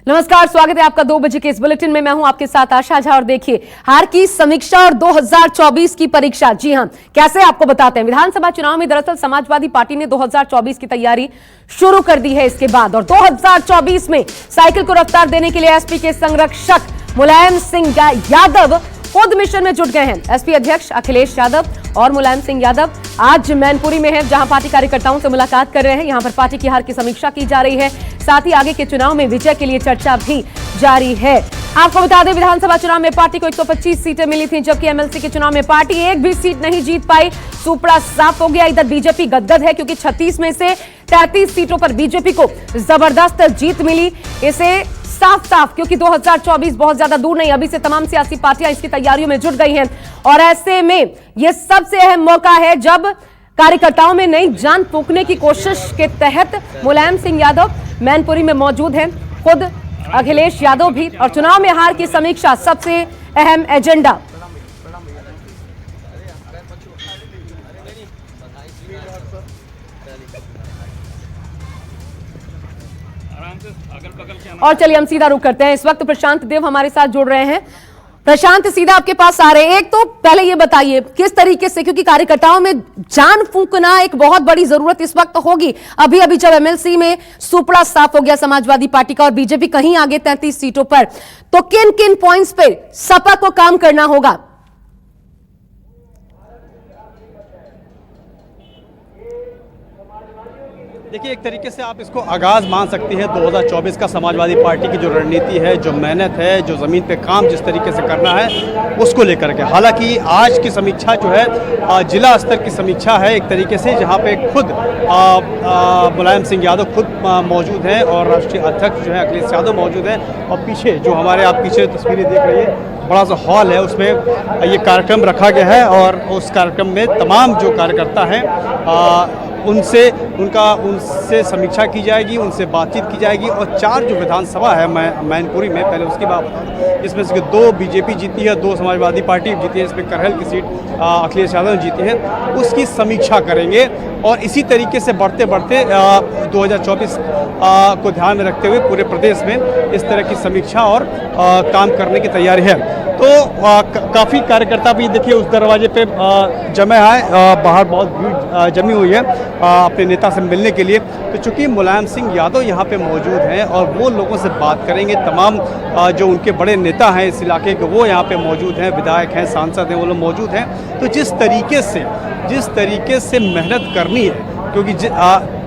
नमस्कार, स्वागत है आपका 2 बजे के इस बुलेटिन में। मैं हूं आपके साथ आशा झा और देखिए हार की समीक्षा और 2024 की परीक्षा। जी हां, कैसे आपको बताते हैं, विधानसभा चुनाव में दरअसल समाजवादी पार्टी ने 2024 की तैयारी शुरू कर दी है इसके बाद, और 2024 में साइकिल को रफ्तार देने के लिए एसपी के संरक्षक मुलायम सिंह यादव खुद मिशन में जुट गए हैं। एसपी अध्यक्ष अखिलेश यादव और मुलायम सिंह यादव आज मैनपुरी में हैं, जहां पार्टी कार्यकर्ताओं से मुलाकात कर रहे हैं। यहां पर पार्टी की हार की समीक्षा की जा रही है, साथ ही आगे के चुनाव में विजय के लिए चर्चा भी जारी है। आपको बता दें, विधानसभा चुनाव में पार्टी को 125 सीटें मिली थी, जबकि एमएलसी के चुनाव में पार्टी एक भी सीट नहीं जीत पाई। सुपड़ा साफ हो गया। इधर बीजेपी गदगद है, क्योंकि 36 में से 33 सीटों पर बीजेपी को जबरदस्त जीत मिली। इसे साफ, क्योंकि 2024 बहुत ज्यादा दूर नहीं, अभी से तमाम सियासी पार्टियां इसकी तैयारियों में जुट गई हैं, और ऐसे में यह सबसे अहम मौका है जब कार्यकर्ताओं में नई जान फूंकने की कोशिश के तहत मुलायम सिंह यादव मैनपुरी में मौजूद हैं, खुद अखिलेश यादव भी, और चुनाव में हार की समीक्षा सबसे अहम एजेंडा। और चलिए हम सीधा रुख करते हैं। इस वक्त प्रशांत देव हमारे साथ जुड़ रहे हैं। प्रशांत, सीधा आपके पास आ रहे हैं। एक तो पहले ये बताइए किस तरीके से, क्योंकि कार्यकर्ताओं में जान फूंकना एक बहुत बड़ी जरूरत इस वक्त होगी। अभी जब एमएलसी में सुपड़ा साफ हो गया समाजवादी पार्टी का और बीजेपी कहीं आगे 33 सीटों पर, तो किन किन पॉइंट्स पे सपा को काम करना होगा? देखिए, एक तरीके से आप इसको आगाज़ मान सकती है 2024 का। समाजवादी पार्टी की जो रणनीति है, जो मेहनत है, जो ज़मीन पे काम जिस तरीके से करना है, उसको लेकर के। हालांकि आज की समीक्षा जो है जिला स्तर की समीक्षा है एक तरीके से, जहां पे खुद मुलायम सिंह यादव खुद मौजूद हैं और राष्ट्रीय अध्यक्ष जो है अखिलेश यादव मौजूद हैं, और पीछे जो हमारे आप पीछे तस्वीरें देख रही है, बड़ा सा हॉल है, उसमें ये कार्यक्रम रखा गया है, और उस कार्यक्रम में तमाम जो कार्यकर्ता हैं उनसे समीक्षा की जाएगी, उनसे बातचीत की जाएगी। और 4 जो विधानसभा है मैनपुरी में, पहले उसकी बात बता दूं, इसमें से 2 बीजेपी जीती है, 2 समाजवादी पार्टी जीती है, इसमें करहल की सीट अखिलेश यादव जीती है, उसकी समीक्षा करेंगे। और इसी तरीके से बढ़ते 2024 को ध्यान में रखते हुए पूरे प्रदेश में इस तरह की समीक्षा और काम करने की तैयारी है। तो काफ़ी कार्यकर्ता भी देखिए उस दरवाजे पे जमे हैं, बाहर बहुत भीड़ जमी हुई है अपने नेता से मिलने के लिए। तो चूँकि मुलायम सिंह यादव यहाँ पे मौजूद हैं और वो लोगों से बात करेंगे, तमाम जो उनके बड़े नेता हैं इस इलाके के वो यहाँ पे मौजूद हैं, विधायक हैं, सांसद हैं, वो लोग मौजूद हैं। तो जिस तरीके से मेहनत करनी है, क्योंकि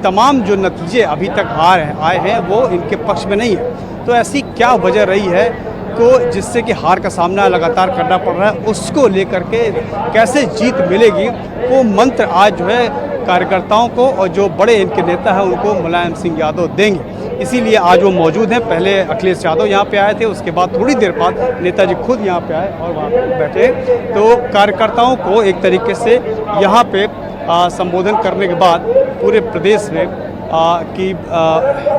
तमाम जो नतीजे अभी तक आए हैं वो इनके पक्ष में नहीं है, तो ऐसी क्या वजह रही है को जिससे कि हार का सामना लगातार करना पड़ रहा है, उसको लेकर के कैसे जीत मिलेगी, वो मंत्र आज जो है कार्यकर्ताओं को और जो बड़े इनके नेता हैं उनको मुलायम सिंह यादव देंगे। इसीलिए आज वो मौजूद हैं। पहले अखिलेश यादव यहाँ पे आए थे, उसके बाद थोड़ी देर बाद नेताजी खुद यहाँ पे आए और वहाँ पे बैठे। तो कार्यकर्ताओं को एक तरीके से यहाँ पे संबोधन करने के बाद पूरे प्रदेश में की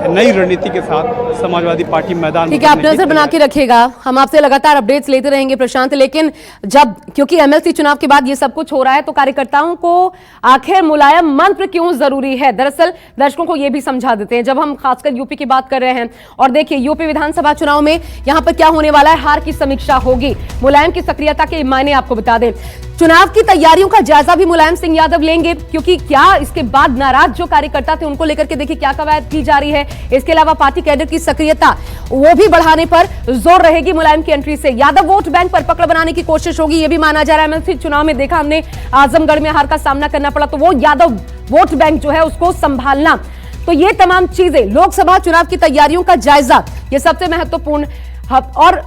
नई रणनीति के साथ समाजवादी पार्टी मैदान। ठीक है, आप नजर बना के रखिएगा, हम आपसे लगातार अपडेट्स लेते रहेंगे प्रशांत। लेकिन क्योंकि एमएलसी चुनाव के बाद ये सब कुछ हो रहा है, तो कार्यकर्ताओं को आखिर मुलायम मंत्र क्यों जरूरी है, दरअसल दर्शकों को ये भी समझा देते हैं। जब हम खासकर यूपी की बात कर रहे हैं, और देखिए यूपी विधानसभा चुनाव में यहाँ पर क्या होने वाला है, हार की समीक्षा होगी। मुलायम की सक्रियता के मायने आपको बता दें, चुनाव की तैयारियों का जायजा भी मुलायम सिंह यादव लेंगे, क्योंकि क्या इसके बाद नाराज जो कार्यकर्ता थे उनको लेकर के देखिए क्या कवायद की जा रही है। इसके अलावा पार्टी कैडर की सक्रियता वो भी बढ़ाने पर जोर रहेगी मुलायम की एंट्री से। यादव वोट बैंक पर पकड़ बनाने की कोशिश होगी, ये भी माना जा रहा है। एमएलसी चुनाव में देखा हमने, आजमगढ़ में हार का सामना करना पड़ा, तो वो यादव वोट बैंक जो है उसको संभालना। तो ये तमाम चीजें, लोकसभा चुनाव की तैयारियों का जायजा, ये सबसे महत्वपूर्ण। और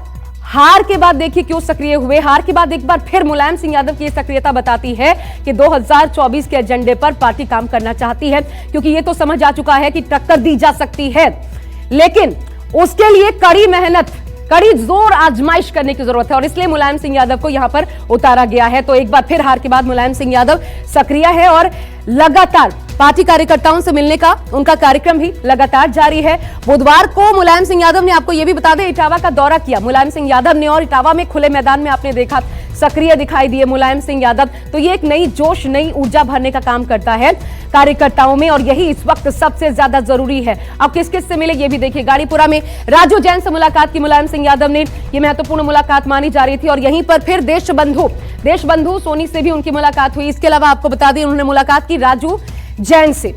हार के बाद देखिए क्यों सक्रिय हुए, हार के बाद एक बार फिर मुलायम सिंह यादव की सक्रियता बताती है कि 2024 के एजेंडे पर पार्टी काम करना चाहती है, क्योंकि ये तो समझ आ चुका है कि टक्कर दी जा सकती है, लेकिन उसके लिए कड़ी मेहनत, कड़ी जोर आजमाइश करने की जरूरत है, और इसलिए मुलायम सिंह यादव को यहां पर उतारा गया है। तो एक बार फिर हार के बाद मुलायम सिंह यादव सक्रिय है और लगातार पार्टी कार्यकर्ताओं से मिलने का उनका कार्यक्रम भी लगातार जारी है। बुधवार को मुलायम सिंह यादव ने, आपको यह भी बता दें, इटावा का दौरा किया मुलायम सिंह यादव ने, और इटावा में खुले मैदान में आपने देखा सक्रिय दिखाई दिए मुलायम सिंह यादव। तो ये एक नई जोश, नई ऊर्जा भरने का काम करता है कार्यकर्ताओं में, और यही इस वक्त सबसे ज्यादा जरूरी है। अब किस किस से मिले ये भी देखिए। गाड़ीपुरा में राजू जैन से मुलाकात की मुलायम सिंह यादव ने, ये महत्वपूर्ण मुलाकात मानी जा रही थी। और यहीं पर फिर देश बंधु सोनी से भी उनकी मुलाकात हुई। इसके अलावा आपको बता दें उन्होंने मुलाकात की राजू जैन से,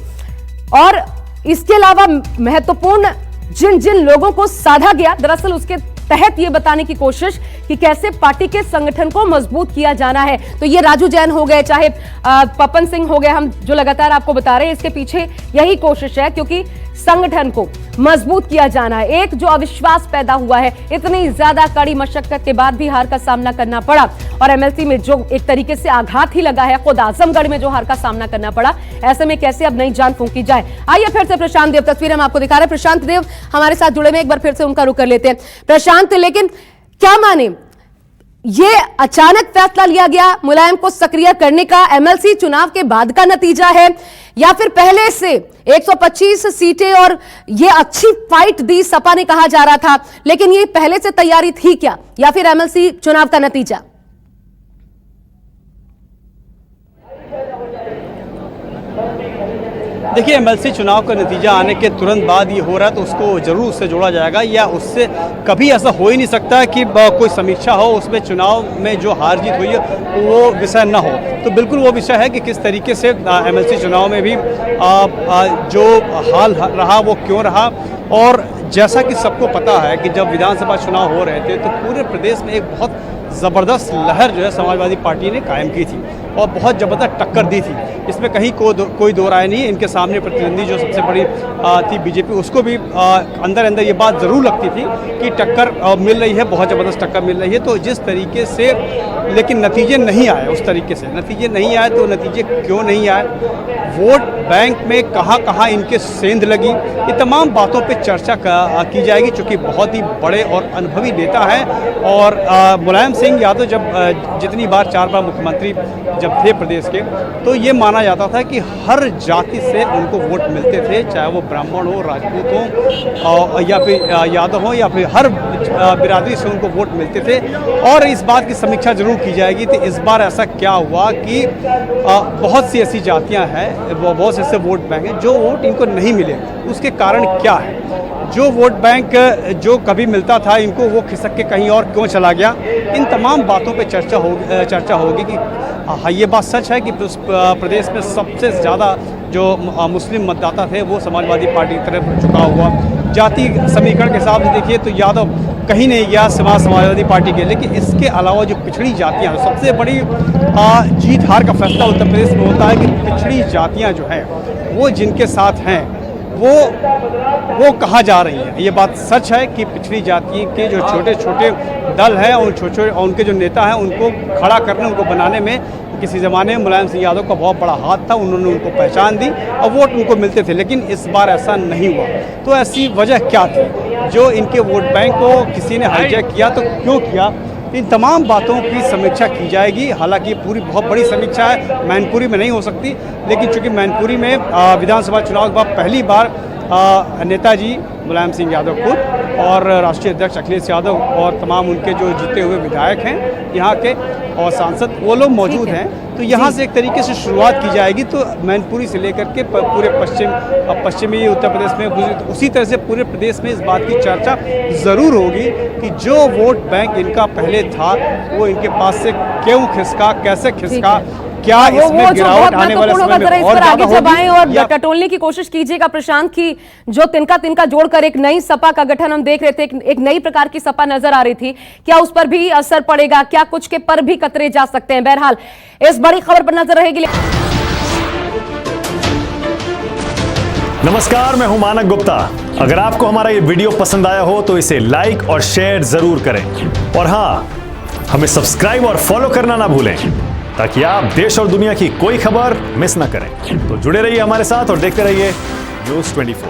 और इसके अलावा महत्वपूर्ण जिन जिन लोगों को साधा गया, दरअसल उसके तहत ये बताने की कोशिश कि कैसे पार्टी के संगठन को मजबूत किया जाना है। तो ये राजू जैन हो गए, चाहे पवन सिंह हो गए, हम जो लगातार आपको बता रहे हैं, इसके पीछे यही कोशिश है, क्योंकि संगठन को मजबूत किया जाना है। एक जो अविश्वास पैदा हुआ है, इतनी ज्यादा कड़ी मशक्कत के बाद भी हार का सामना करना पड़ा, और एमएलसी में जो एक तरीके से आघात ही लगा है, खुद आजमगढ़ में जो हार का सामना करना पड़ा, ऐसे में कैसे अब नई जान फूंकी जाए। आइए फिर से प्रशांत देव, तस्वीर हम आपको दिखा रहे हैं। प्रशांत देव हमारे साथ जुड़े में, एक बार फिर से उनका रुख कर लेते हैं। प्रशांत, लेकिन क्या माने, ये अचानक फैसला लिया गया मुलायम को सक्रिय करने का, एमएलसी चुनाव के बाद का नतीजा है, या फिर पहले से 125 सीटें और ये अच्छी फाइट दी सपा ने कहा जा रहा था, लेकिन ये पहले से तैयारी थी क्या, या फिर एमएलसी चुनाव का नतीजा? देखिए, एमएलसी चुनाव का नतीजा आने के तुरंत बाद ये हो रहा है, तो उसको जरूर उससे जोड़ा जाएगा, या उससे कभी ऐसा हो ही नहीं सकता कि कोई समीक्षा हो उसमें चुनाव में जो हार जीत हुई है वो विषय न हो। तो बिल्कुल वो विषय है कि किस तरीके से एमएलसी चुनाव में भी जो हाल रहा वो क्यों रहा। और जैसा कि सबको पता है कि जब विधानसभा चुनाव हो रहे थे तो पूरे प्रदेश में एक बहुत ज़बरदस्त लहर जो है समाजवादी पार्टी ने कायम की थी, और बहुत ज़बरदस्त टक्कर दी थी। इसमें कहीं कोई दो राय नहीं। इनके सामने प्रतिद्वंदी जो सबसे बड़ी थी बीजेपी, उसको भी अंदर अंदर ये बात ज़रूर लगती थी कि टक्कर मिल रही है, बहुत ज़बरदस्त टक्कर मिल रही है। तो जिस तरीके से, लेकिन नतीजे नहीं आए उस तरीके से, नतीजे नहीं आए। तो नतीजे क्यों नहीं आए, वोट बैंक में कहाँ कहाँ इनके सेंध लगी, ये तमाम बातों पर चर्चा की जाएगी, चूँकि बहुत ही बड़े और अनुभवी नेता हैं। और मुलायम सिंह यादव जब जितनी बार 4 बार मुख्यमंत्री जब थे प्रदेश के, तो ये माना जाता था कि हर जाति से उनको वोट मिलते थे, चाहे वो ब्राह्मण हो, राजपूत हो, या फिर यादव हो, या फिर हर बिरादरी से उनको वोट मिलते थे। और इस बात की समीक्षा जरूर की जाएगी। तो इस बार ऐसा क्या हुआ कि बहुत सी ऐसी जातियां हैं, बहुत से ऐसे वोट बैंक हैं जो वोट इनको नहीं मिले, उसके कारण क्या है? जो वोट बैंक जो कभी मिलता था इनको, वो खिसक के कहीं और क्यों चला गया? इन तमाम बातों पे चर्चा होगी कि हाँ, ये बात सच है कि प्रदेश में सबसे ज़्यादा जो मुस्लिम मतदाता थे वो समाजवादी पार्टी की तरफ झुका हुआ। जाति समीकरण के हिसाब से देखिए तो यादव कहीं नहीं गया समाजवादी पार्टी के, लेकिन इसके अलावा जो पिछड़ी जातियाँ, सबसे बड़ी जीत हार का फैसला उत्तर प्रदेश में होता है कि पिछड़ी जातियाँ जो हैं वो जिनके साथ हैं वो कहाँ जा रही हैं। ये बात सच है कि पिछड़ी जाति के जो छोटे छोटे दल हैं और उनके जो नेता हैं उनको खड़ा करने, उनको बनाने में किसी ज़माने में मुलायम सिंह यादव का बहुत बड़ा हाथ था। उन्होंने उनको पहचान दी और वोट उनको मिलते थे, लेकिन इस बार ऐसा नहीं हुआ। तो ऐसी वजह क्या थी? जो इनके वोट बैंक को किसी ने हाईजैक किया, तो क्यों किया? इन तमाम बातों की समीक्षा की जाएगी। हालांकि ये पूरी बहुत बड़ी समीक्षा है, मैनपुरी में नहीं हो सकती, लेकिन चूंकि मैनपुरी में विधानसभा चुनाव के बाद पहली बार नेताजी मुलायम सिंह यादव खुद और राष्ट्रीय अध्यक्ष अखिलेश यादव और तमाम उनके जो जीते हुए विधायक हैं यहाँ के और सांसद, वो लोग मौजूद हैं। तो यहाँ से एक तरीके से शुरुआत की जाएगी। तो मैनपुरी से लेकर के पूरे पश्चिमी उत्तर प्रदेश में, उसी तरह से पूरे प्रदेश में इस बात की चर्चा ज़रूर होगी कि जो वोट बैंक इनका पहले था वो इनके पास से क्यों खिसका, कैसे खिसका, क्या इसमें गिरावट आने वाले समय में और आगे जब आए और टटोलने की कोशिश कीजिएगा प्रशांत की जो तिनका जोड़कर एक नई सपा का गठन हम देख रहे थे, एक नई प्रकार की सपा नजर आ रही थी, क्या उस पर भी असर पड़ेगा? क्या कुछ के पर भी कतरे जा सकते हैं? बहरहाल इस बड़ी खबर पर नजर रहेगी। नमस्कार, मैं हूं मानक गुप्ता। अगर आपको हमारा ये वीडियो पसंद आया हो तो इसे लाइक और शेयर जरूर करें, और हाँ, हमें सब्सक्राइब और फॉलो करना ना भूलें ताकि आप देश और दुनिया की कोई खबर मिस ना करें। तो जुड़े रहिए हमारे साथ और देखते रहिए न्यूज़ 24।